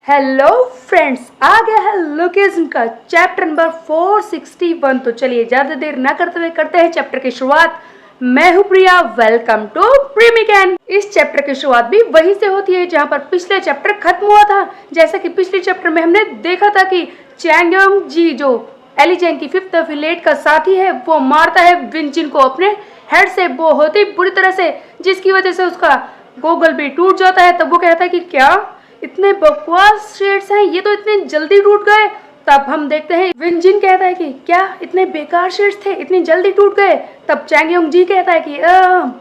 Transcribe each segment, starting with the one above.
Hello friends, आ गया है location का चैप्टर नंबर 461। तो चलिए ज़्यादा देर ना करते हुए करते हैं चैप्टर की शुरुआत। मैं हूँ प्रिया, वेलकम टू प्रीमिकैन। इस चैप्टर की शुरुआत भी वहीं से होती है जहाँ पर पिछले चैप्टर खत्म हुआ था। जैसा कि पिछले चैप्टर में हमने देखा था कि चैंग योंग जी जो एली जैंग की फिफ्थ अफिलिएट का साथी है, वो मारता है विंजिन को अपने हेड से बहुत ही बुरी तरह से, जिसकी वजह से उसका गोगल भी टूट जाता है। तब वो कहता है कि क्या इतने बकवास शेड्स हैं, ये तो इतने जल्दी टूट गए। तब हम देखते हैं विंजिन कहता है कि क्या इतने बेकार शेड्स थे, इतने जल्दी टूट गए। तब चैंग योंग जी कहता है कि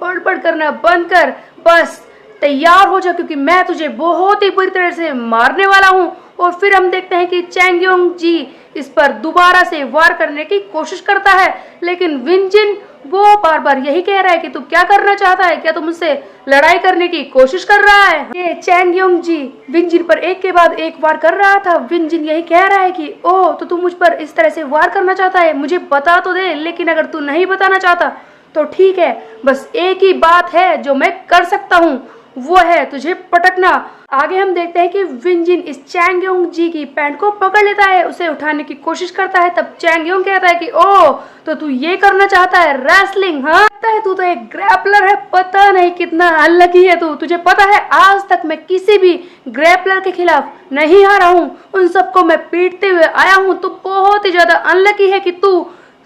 बड़बड़ करना बंद कर, बस तैयार हो जा क्योंकि मैं तुझे बहुत ही बुरी तरह से मारने वाला हूँ। और फिर हम देखते हैं कि चैंग योंग जी इस पर दोबारा से वार करने की कोशिश करता है, लेकिन विंजिन वो बार बार यही कह रहा है कि तू क्या करना चाहता है, क्या तू मुझसे लड़ाई करने की कोशिश कर रहा है। ये चैंग योंग जी विंजिन पर एक के बाद एक वार कर रहा था। विंजिन यही कह रहा है कि ओ तो तू मुझ पर इस तरह से वार करना चाहता है, मुझे बता तो दे, लेकिन अगर तू नहीं बताना चाहता तो ठीक है, बस एक ही बात है जो मैं कर सकता हूँ, वो है तुझे पटकना। आगे हम देखते हैं कि विंजिन इस चैंग योंग जी की पैंट को पकड़ लेता है, उसे उठाने की कोशिश करता है। तब चैंग योंग कहता है कि ओ तो तू ये करना चाहता है रेसलिंग, हाँ तू तो एक ग्रैपलर है, पता नहीं कितना अनलकी है तू। तुझे पता है आज तक मैं किसी भी ग्रैपलर के खिलाफ नहीं हारा हूँ, उन सबको मैं पीटते हुए आया हूँ। तो बहुत ही ज्यादा अनलकी है कि तू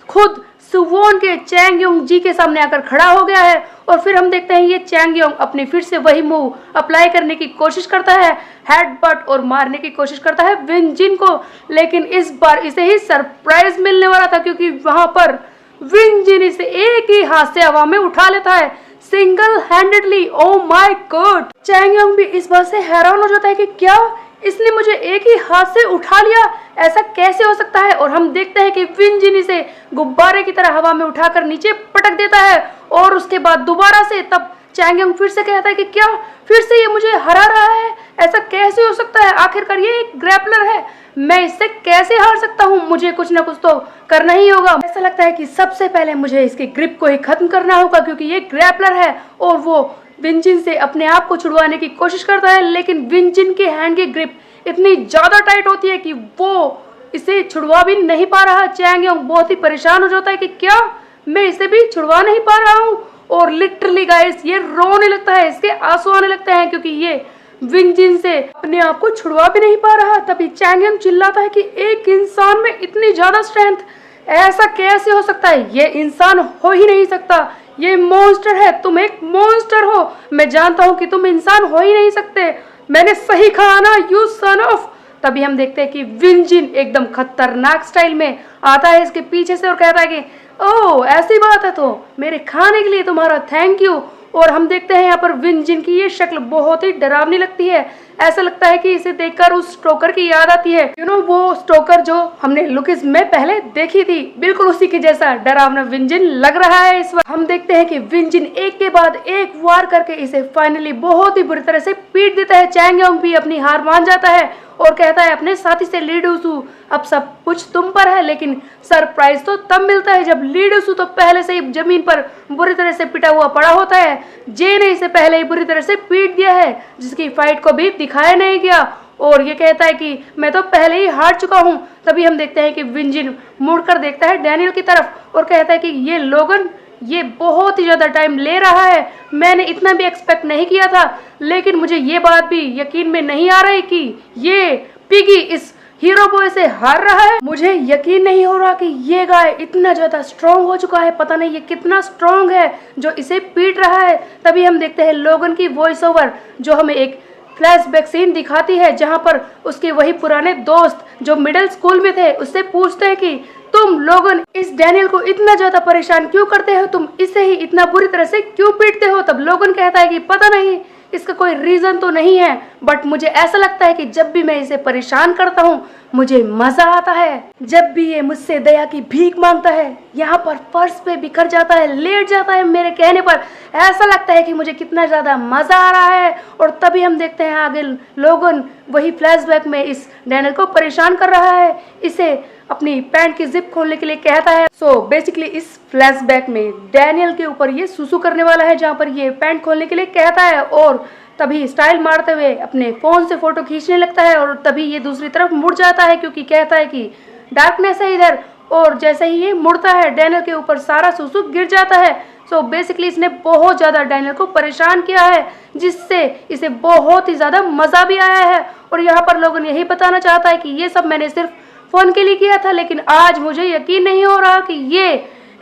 खुद सुवोन के चैंग योंग जी के सामने आकर खड़ा हो गया है। और फिर हम देखते हैं ये चैंग योंग अपनी फिर से वही मूव अप्लाई करने की कोशिश करता है, हेडबट और मारने की कोशिश करता है विंजिन को, लेकिन इस बार इसे ही सरप्राइज मिलने वाला था क्योंकि वहां पर विंजिन इसे एक ही हाथ से हवा में उठा लेता है single handedly. Oh my God! Chang Yong भी इस बात से हैरान हो जाता है कि क्या इसने मुझे एक ही हाथ से उठा लिया, ऐसा कैसे हो सकता है। और हम देखते हैं कि विंजिन इसे गुब्बारे की तरह हवा में उठाकर नीचे पटक देता है। और उसके बाद दोबारा से तब चैंग योंग फिर से कहता है कि क्या फिर से ये मुझे हरा रहा है, ऐसा कैसे हो सकता है, आखिरकार ये एक ग्रैपलर है, मैं इससे कैसे हार सकता हूँ, मुझे कुछ ना कुछ तो करना ही होगा। ऐसा लगता है कि सबसे पहले मुझे इसकी ग्रिप को ही खत्म करना होगा क्योंकि ये ग्रैपलर है। और वो विंजिन से अपने आप को छुड़वाने की कोशिश करता है, लेकिन विंजिन के हैंड की ग्रिप इतनी ज्यादा टाइट होती है कि वो इसे छुड़वा भी नहीं पा रहा। चैंग योंग बहुत ही परेशान हो जाता है कि क्या मैं इसे भी छुड़वा नहीं पा रहा हूँ। और लिटरली गाइस ये रोने लगता है, इसके आंसू आने लगते हैं क्योंकि ये विंजिन से अपने आप को छुड़वा भी नहीं पा रहा। तभी चैंग योंग चिल्लाता है कि एक इंसान में इतनी ज्यादा स्ट्रेंथ, ऐसा कैसे हो सकता है, ये इंसान हो ही नहीं सकता, ये मॉन्स्टर है, तुम एक मॉन्स्टर हो, मैं जानता हूँ कि तुम इंसान हो ही नहीं सकते, मैंने सही कहा ना यू सन ऑफ। तभी हम देखते हैं कि विंजिन एकदम खतरनाक स्टाइल में आता है इसके पीछे से और कहता है कि ओह ऐसी बात है तो मेरे खाने के लिए तुम्हारा थैंक यू। और हम देखते हैं यहाँ पर विंजिन की ये शक्ल बहुत ही डरावनी लगती है, ऐसा लगता है कि इसे देखकर उस स्टोकर की याद आती है। वो स्टोकर जो हमने लुकिस में पहले देखी थी, बिल्कुल उसी के जैसा डरावना विंजिन लग रहा है इस वक्त। हम देखते हैं कि विंजिन एक के बाद एक वार करके इसे फाइनली बहुत ही बुरी तरह से पीट देता है। चैंग योंग भी अपनी हार मान जाता है और कहता है अपने साथी से ली डूसू अब सब कुछ तुम पर है, लेकिन सरप्राइज तो तब मिलता है जब ली डूसू तो पहले से ही जमीन पर बुरी तरह से पिटा हुआ पड़ा होता है। जे ने इसे पहले ही बुरी तरह से पीट दिया है, जिसकी फाइट को भी दिखाया नहीं गया, और ये कहता है कि मैं तो पहले ही हार चुका हूँ। तभी हम देखते हैं कि विंजिन मुड़कर देखता है डैनियल की तरफ और कहता है कि ये लोगन ये बहुत ही ज़्यादा टाइम ले रहा है, मैंने इतना भी एक्सपेक्ट नहीं किया था, लेकिन मुझे ये बात भी यकीन में नहीं आ रही कि ये पिगी इस हीरो बॉय से हार रहा है। मुझे यकीन नहीं हो रहा कि ये गाय इतना ज़्यादा स्ट्रॉन्ग हो चुका है, पता नहीं ये कितना स्ट्रॉन्ग है जो इसे पीट रहा है। तभी हम देखते हैं लोगन की वॉइस ओवर जो हमें एक फ्लैशबैक सीन दिखाती है जहाँ पर उसके वही पुराने दोस्त जो मिडिल स्कूल में थे उससे पूछते हैं कि तुम लोगन इस डैनियल को इतना ज्यादा परेशान क्यों करते हो, तुम इसे ही इतना बुरी तरह से क्यों पीटते हो। तब लोगन कहता है कि पता नहीं, इसका कोई रीजन तो नहीं है, बट मुझे ऐसा लगता है कि जब भी मैं इसे परेशान करता हूँ मुझे मजा आता है, जब भी ये मुझसे दया की भीख मांगता है, यहाँ पर फर्श पे बिखर जाता है, लेट जाता है मेरे कहने पर, ऐसा लगता है कि मुझे कितना ज्यादा मजा आ रहा है। और तभी हम देखते हैं आगे लोगन वही फ्लैशबैक में इस डैनियल को परेशान कर रहा है, इसे अपनी पैंट की जिप खोलने के लिए कहता है। सो बेसिकली इस फ्लैशबैक में डैनियल के ऊपर ये सुसु करने वाला है जहाँ पर ये पैंट खोलने के लिए कहता है, और तभी स्टाइल मारते हुए अपने फोन से फोटो खींचने लगता है और तभी ये दूसरी तरफ मुड़ जाता है क्योंकि कहता है कि डार्कनेस है इधर। और जैसे ही ये मुड़ता है डैनियल के ऊपर सारा सुसु गिर जाता है। सो बेसिकली इसने बहुत ज़्यादा डैनियल को परेशान किया है जिससे इसे बहुत ही ज़्यादा मज़ा भी आया है। और यहाँ पर लोगन यही बताना चाहता है कि ये सब मैंने सिर्फ फ़ोन के लिए किया था, लेकिन आज मुझे यकीन नहीं हो रहा कि ये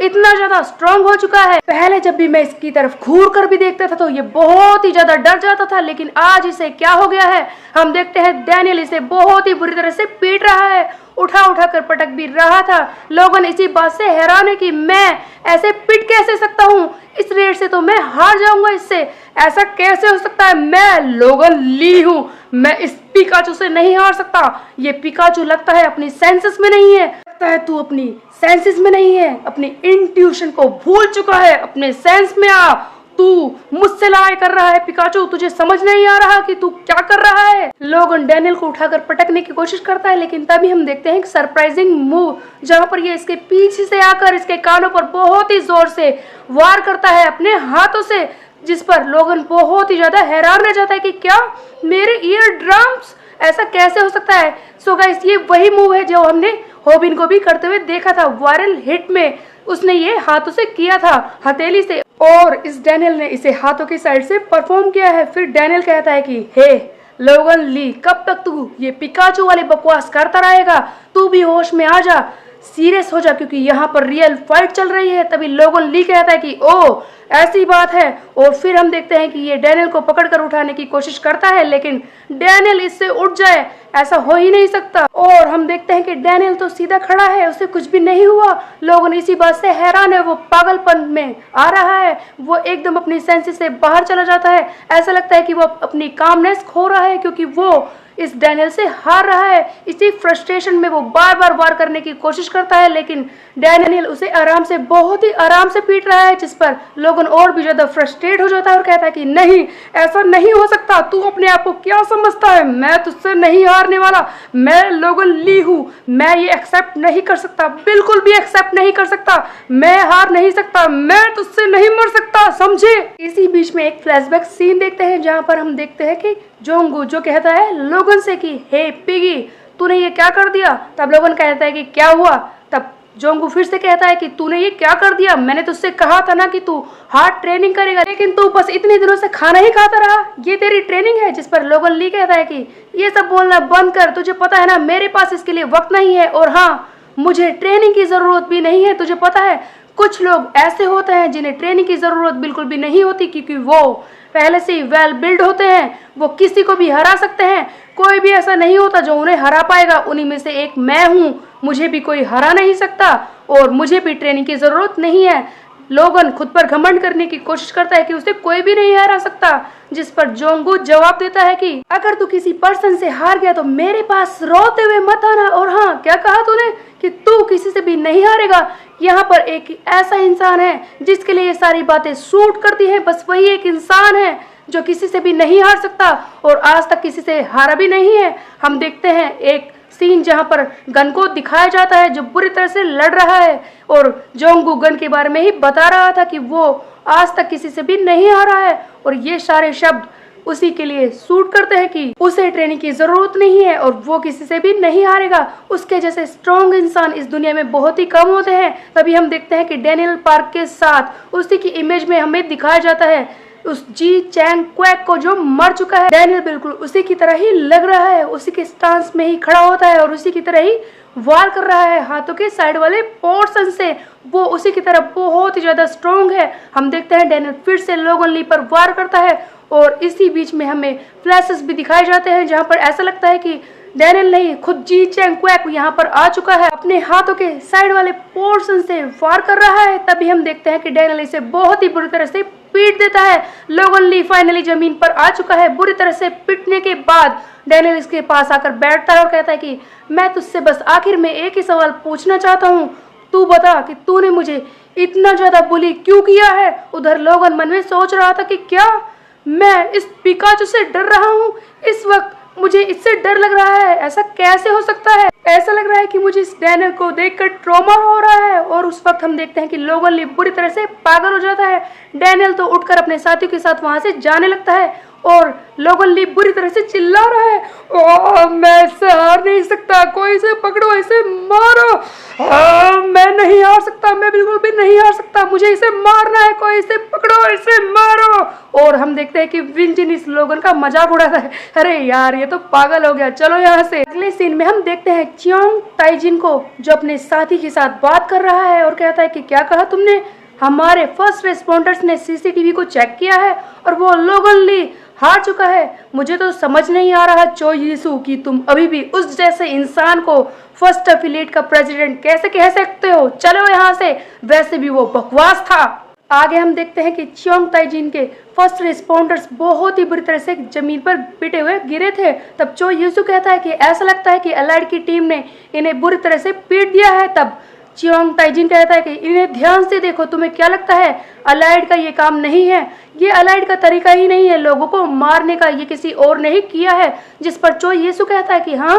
इतना ज्यादा स्ट्रांग हो चुका है। पहले जब भी मैं इसकी तरफ घूर कर भी देखता था तो ये बहुत ही ज्यादा डर जाता था, लेकिन आज इसे क्या हो गया है। हम देखते हैं डैनियल इसे बहुत ही बुरी तरह से पीट रहा है, उठा उठा कर पटक भी रहा था। लोगन इसी बात से हैरान है कि मैं ऐसे पिट कैसे सकता हूँ, इस रेट से तो मैं हार जाऊंगा, इससे ऐसा कैसे हो सकता है। मैं लोगन ली हूँ, मैं इस पिकाचू से नहीं हार सकता। ये पिकाचू लगता है अपनी सेंसेस में नहीं है, लगता है तू अपनी सेंसेस में नहीं है, अपनी इंट्यूशन को भूल चुका है। अपने सेंस में आ, तू मुझसे लड़ाई कर रहा है पिकाचू, तुझे समझ नहीं आ रहा कि तू क्या कर रहा है। लोगन डैनियल को उठाकर पटकने की कोशिश करता है, लेकिन तभी हम देखते हैं एक सरप्राइजिंग मूव जहां पर ये इसके पीछे से आकर इसके कानों पर बहुत ही जोर से वार करता है अपने हाथों से, जिस पर लोगन बहुत ही ज्यादा हैरान रह जाता है कि क्या मेरे ईयर ड्रम्स, ऐसा कैसे हो सकता है। सो गाइस ये वही मूव है जो हमने हॉबिन को भी करते हुए देखा था वायरल हिट में, उसने ये हाथों से किया था, हथेली से, और इस डैनियल ने इसे हाथों की साइड से परफॉर्म किया है। फिर डैनियल कहता है कि हे लोगन ली, कब तक तू ये पिकाचू वाली बकवास करता रहेगा, तू भी होश में आ जा, सीरियस हो जा, क्योंकि यहाँ पर रियल फाइट चल रही है। तभी लोगन ली कहता है कि ओ ऐसी बात है। और फिर हम देखते हैं कि ये डैनियल को पकड़कर उठाने की कोशिश करता है, लेकिन डैनियल इससे उठ जाए, ऐसा हो ही नहीं सकता। और हम देखते हैं कि डैनियल तो सीधा खड़ा है, उसे कुछ भी नहीं हुआ। लोगन इसी बात से हैरान है, वो पागलपन में आ रहा है, वो एकदम अपनी सेंसेस से बाहर चला जाता है। ऐसा लगता है कि वो अपनी कामनेस खो रहा है क्योंकि वो इस डैनियल से हार रहा है। इसी फ्रस्ट्रेशन में वो बार बार वार करने की कोशिश करता है, लेकिन डैनियल उसे आराम से, बहुत ही आराम से पीट रहा है, जिस पर लोगन और भी ज्यादा फ्रस्ट्रेट हो जाता है और कहता है कि नहीं, ऐसा नहीं हो सकता, तू अपने आप को क्या समझता है, मैं तुझसे नहीं हारने वाला, मैं लोगन ली हूँ, मैं ये एक्सेप्ट नहीं कर सकता, बिल्कुल भी एक्सेप्ट नहीं कर सकता, मैं हार नहीं सकता, मैं तुझसे नहीं मर सकता, समझे। इसी बीच में एक फ्लैशबैक सीन देखते हैं जहाँ पर हम देखते हैं कि जोंगू जो कहता है लोगन से कि हे पिगी, तूने ये क्या कर दिया। तब लोगन कहता है कि क्या हुआ। तब जोंगू फिर से कहता है कि तूने ये क्या कर दिया, मैंने तुझसे कहा था ना कि तू हार्ड ट्रेनिंग करेगा, लेकिन तू बस इतने दिनों से खाना ही खाता रहा, ये तेरी ट्रेनिंग है। जिस पर लोगन ली कहता है कि ये सब बोलना बंद कर, तुझे पता है ना मेरे पास इसके लिए वक्त नहीं है, और हाँ मुझे ट्रेनिंग की जरूरत भी नहीं है। तुझे पता है कुछ लोग ऐसे होते हैं जिन्हें ट्रेनिंग की जरूरत बिल्कुल भी नहीं होती, क्योंकि वो पहले से ही वेल बिल्ड होते हैं, वो किसी को भी हरा सकते हैं, कोई भी ऐसा नहीं होता जो उन्हें हरा पाएगा। उन्हीं में से एक मैं हूँ, मुझे भी कोई हरा नहीं सकता और मुझे भी ट्रेनिंग की जरूरत नहीं है। लोगन खुद पर घमंड करने की कोशिश करता है कि उसे कोई भी नहीं हरा सकता, जिस पर जोंगू जवाब देता है कि अगर तू किसी पर्सन से हार गया तो मेरे पास रोते हुए मत आना। और हाँ, क्या कहा तूने कि तू किसी से भी नहीं हारेगा। यहाँ पर एक ऐसा इंसान है जिसके लिए ये सारी बातें सूट करती है, बस वही एक इंसान है जो किसी से भी नहीं हार सकता और आज तक किसी से हारा भी नहीं है। हम देखते हैं एक सीन जहां पर गन को दिखाया जाता है जो बुरी तरह से लड़ रहा है, और जोंगू गन के बारे में ही बता रहा था कि वो आज तक किसी से भी नहीं हारा है, और ये सारे शब्द उसी के लिए सूट करते हैं कि उसे ट्रेनिंग की जरूरत नहीं है और वो किसी से भी नहीं हारेगा। उसके जैसे स्ट्रॉन्ग इंसान इस दुनिया में बहुत ही कम होते हैं। तभी हम देखते हैं कि डैनियल पार्क के साथ उसी की इमेज में हमें दिखाया जाता है उस जी चैंग क्वैक को जो मर चुका है। डैनियल बिल्कुल उसी की तरह ही लग रहा है, उसी के स्टांस में ही खड़ा होता है और उसी की तरह ही वार कर रहा है हाथों के साइड वाले पोर्शन से। वो उसी की तरह बहुत ही ज्यादा स्ट्रॉन्ग है। हम देखते हैं डैनियल फिर से लोगन ली पर वार करता है और इसी बीच में हमें फ्लैशेस भी दिखाए जाते हैं जहां पर ऐसा लगता है कि डैनियल नहीं, खुद जी चैंग क्वैक यहाँ पर आ चुका है, अपने हाथों के साइड वाले पोर्शन से वार कर रहा है। तभी हम देखते हैं कि डैनियल इसे बहुत ही बुरी तरह से पीट देता है। लोगन ली फाइनली जमीन पर आ चुका है। बुरी तरह से पीटने के बाद डैनियल इसके पास आकर बैठता है और कहता है कि मैं तुझसे बस आखिर में एक ही सवाल पूछना चाहता हूँ, तू बता कि तूने मुझे इतना ज्यादा बुली क्यों किया है। उधर लोगन मन में सोच रहा था कि क्या मैं इस पिकाचू से डर रहा हूँ, इस वक्त मुझे इससे डर लग रहा है, ऐसा कैसे हो सकता है। ऐसा लग रहा है कि मुझे इस डैनियल को देखकर ट्रॉमा हो रहा है। और उस वक्त हम देखते हैं कि लोगन ली बुरी तरह से पागल हो जाता है। डैनियल तो उठकर अपने साथियों के साथ वहां से जाने लगता है और लोगों ली बुरी तरह से चिल्ला रहा है, ओ मैं इसे हार नहीं सकता, कोई इसे पकड़ो, इसे मारो, मैं नहीं हार सकता, मैं बिल्कुल भी नहीं हार सकता, मुझे इसे मारना है, कोई इसे पकड़ो, इसे मारो। और हम देखते हैं कि विंजिन इस लोगन का मजाक उड़ाता है, अरे यार ये तो पागल हो गया, चलो यहाँ से। अगले सीन में हम देखते हैं चियोंग ताइजिन को, जो अपने साथी के साथ बात कर रहा है और कहता है कि क्या कहा तुमने, हमारे फर्स्ट रिस्पॉन्डर्स ने सीसीटीवी को चेक किया है और वो लोगन ली हार चुका है। मुझे तो समझ नहीं आ रहा चो यीशु कि तुम अभी भी उस जैसे इंसान को फर्स्ट एफिलिएट का प्रेसिडेंट कैसे कह सकते हो, चलो यहाँ से, वैसे भी वो बकवास था। आगे हम देखते हैं कि चियोंग ताइजिन के फर्स्ट रिस्पॉन्डर्स बहुत ही बुरी तरह से जमीन पर पिटे हुए गिरे थे। तब चो यीशु कहता है कि ऐसा लगता है कि अलाइड की टीम ने इन्हें बुरी तरह से पीट दिया है। तब चियोंग ताइजिन कहता है कि इन्हें ध्यान से देखो, तुम्हें क्या लगता है अलाइड का ये काम नहीं है, ये अलाइड का तरीका ही नहीं है लोगों को मारने का, ये किसी और ने ही किया है। जिस पर चो यीशु कहता है कि हाँ,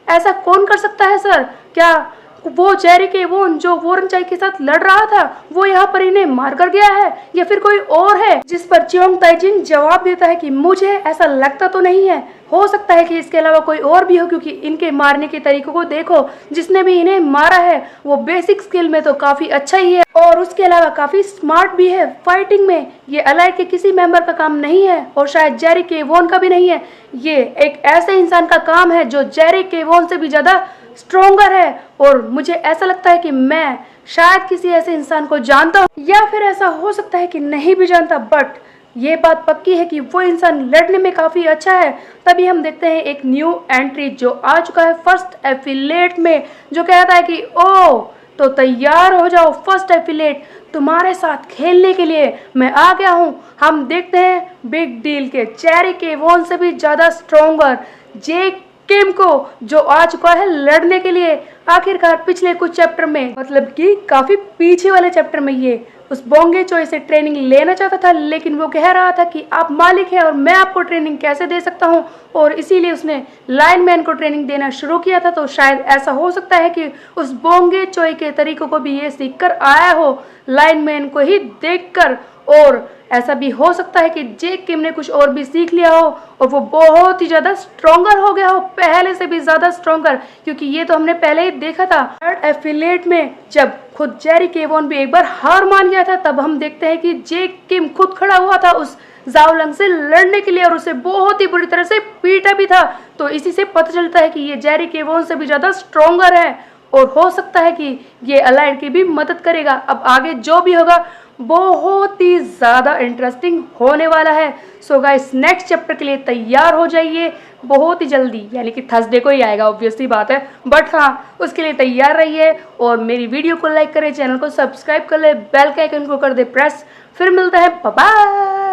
ऐसा कौन कर सकता है सर, क्या वो जेरी केवोन जो वॉरेन चाई के साथ लड़ रहा था वो यहाँ पर इन्हें मार कर गया है या फिर कोई और है। जिस पर चियोंग ताइजिन जवाब देता है कि मुझे ऐसा लगता तो नहीं है, हो सकता है कि इसके अलावा कोई और भी हो, क्योंकि इनके मारने के तरीकों को देखो, जिसने भी इन्हें मारा है वो बेसिक स्किल में तो काफी अच्छा ही है और उसके अलावा काफी स्मार्ट भी है फाइटिंग में। ये अलाइड के किसी मेंबर का काम नहीं है और शायद जेरी केवोन का भी नहीं है, ये एक ऐसे इंसान का काम है जो जेरी केवोन से भी ज्यादा स्ट्रोंगर है। और मुझे ऐसा लगता है कि मैं शायद किसी ऐसे इंसान को जानता हूँ या फिर ऐसा हो सकता है कि नहीं भी जानता, बट ये बात पक्की है कि वो इंसान लड़ने में काफी अच्छा है। तभी हम देखते हैं एक न्यू एंट्री जो आ चुका है फर्स्ट एफिलिएट में, जो कहता है कि ओ तो तैयार हो जाओ फर्स्ट एफिलिएट, तुम्हारे साथ खेलने के लिए मैं आ गया हूँ। हम देखते हैं बिग डील के जेरी केवोन से भी ज्यादा स्ट्रोंगर जेक किम को, जो आ चुका है लड़ने के लिए आखिरकार पिछले कुछ चैप्टर में, मतलब कि काफी पीछे वाले चैप्टर में ये उस बोंगे चोई से ट्रेनिंग लेना चाहता था, लेकिन वो कह रहा था कि आप मालिक हैं और मैं आपको ट्रेनिंग कैसे दे सकता हूं, और इसीलिए उसने लाइनमैन को ट्रेनिंग देना शुरू किया था। तो शायद ऐसा हो सकता है कि उस बोंगे चोई के तरीकों को भी ये सीख कर आया हो लाइनमैन को ही देखकर, और ऐसा भी हो सकता है कि जेक किम ने कुछ और भी सीख लिया हो और वो बहुत ही ज्यादा स्ट्रोंगर हो गया हो, पहले से भी ज्यादा स्ट्रोंगर, क्योंकि ये तो हमने पहले ही देखा था थर्ड एफिलिएट में जब खुद जेरी केवोन भी एक बार हार मान गया था। तब हम देखते हैं कि जेक किम खुद खड़ा हुआ था उस जाओलंग से लड़ने के लिए और उसे बहुत ही बुरी तरह से पीटा भी था। तो इसी से पता चलता है कि ये जेरी केवोन से भी ज्यादा स्ट्रोंगर है और हो सकता है कि ये अलाइड की भी मदद करेगा। अब आगे जो भी होगा बहुत ही ज़्यादा इंटरेस्टिंग होने वाला है। सो गाइस नेक्स्ट चैप्टर के लिए तैयार हो जाइए, बहुत ही जल्दी, यानी कि थर्सडे को ही आएगा, ऑब्वियसली बात है, बट हाँ उसके लिए तैयार रहिए और मेरी वीडियो को लाइक करें, चैनल को सब्सक्राइब कर ले, बेल के आइकन को कर दे प्रेस। फिर मिलता है, बाय बाय।